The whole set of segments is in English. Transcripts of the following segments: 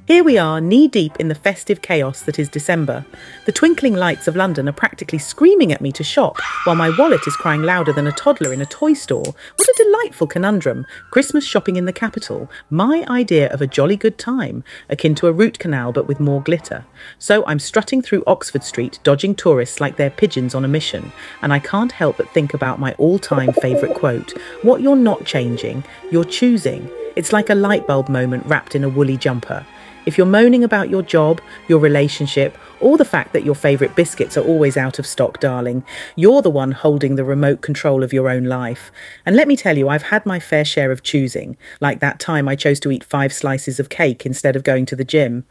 Here we are, knee-deep in the festive chaos that is December. The twinkling lights of London are practically screaming at me to shop, while my wallet is crying louder than a toddler in a toy store. What a delightful conundrum. Christmas shopping in the capital. My idea of a jolly good time, akin to a root canal but with more glitter. So I'm strutting through Oxford Street, dodging tourists like they're pigeons on a mission. And I can't help but think about my all-time favourite quote. What you're not changing, you're choosing. It's like a light bulb moment wrapped in a woolly jumper. If you're moaning about your job, your relationship, or the fact that your favourite biscuits are always out of stock, darling, you're the one holding the remote control of your own life. And let me tell you, I've had my fair share of choosing, like that time I chose to eat 5 slices of cake instead of going to the gym.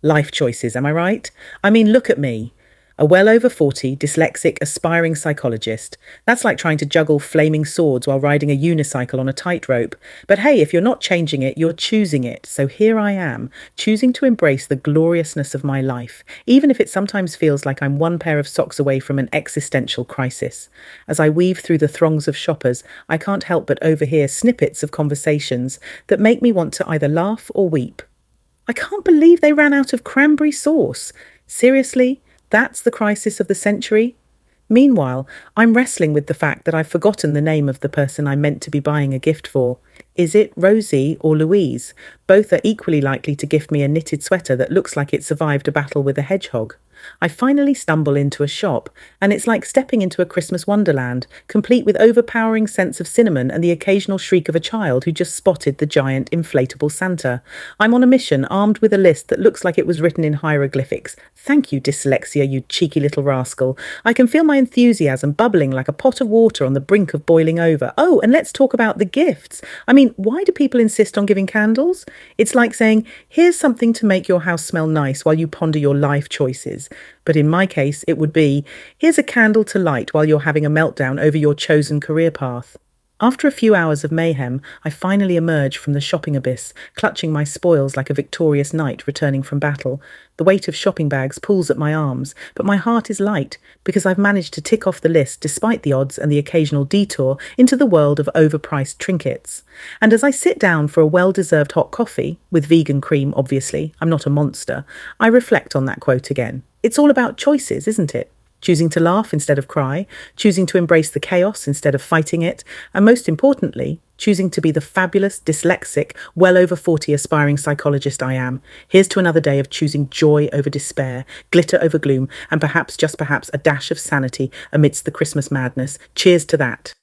Life choices, am I right? I mean, look at me. A well over 40, dyslexic, aspiring psychologist. That's like trying to juggle flaming swords while riding a unicycle on a tightrope. But hey, if you're not changing it, you're choosing it. So here I am, choosing to embrace the gloriousness of my life, even if it sometimes feels like I'm one pair of socks away from an existential crisis. As I weave through the throngs of shoppers, I can't help but overhear snippets of conversations that make me want to either laugh or weep. I can't believe they ran out of cranberry sauce. Seriously? That's the crisis of the century? Meanwhile, I'm wrestling with the fact that I've forgotten the name of the person I'm meant to be buying a gift for. Is it Rosie or Louise? Both are equally likely to gift me a knitted sweater that looks like it survived a battle with a hedgehog. I finally stumble into a shop, and it's like stepping into a Christmas wonderland, complete with overpowering scents of cinnamon and the occasional shriek of a child who just spotted the giant inflatable Santa. I'm on a mission, armed with a list that looks like it was written in hieroglyphics. Thank you, dyslexia, you cheeky little rascal. I can feel my enthusiasm bubbling like a pot of water on the brink of boiling over. Oh, and let's talk about the gifts. I mean, why do people insist on giving candles? It's like saying, here's something to make your house smell nice while you ponder your life choices. But in my case, it would be, here's a candle to light while you're having a meltdown over your chosen career path. After a few hours of mayhem, I finally emerge from the shopping abyss, clutching my spoils like a victorious knight returning from battle. The weight of shopping bags pulls at my arms, but my heart is light because I've managed to tick off the list despite the odds and the occasional detour into the world of overpriced trinkets. And as I sit down for a well-deserved hot coffee, with vegan cream obviously, I'm not a monster, I reflect on that quote again. It's all about choices, isn't it? Choosing to laugh instead of cry, choosing to embrace the chaos instead of fighting it, and most importantly, choosing to be the fabulous, dyslexic, well over 40 aspiring psychologist I am. Here's to another day of choosing joy over despair, glitter over gloom, and perhaps, just perhaps, a dash of sanity amidst the Christmas madness. Cheers to that.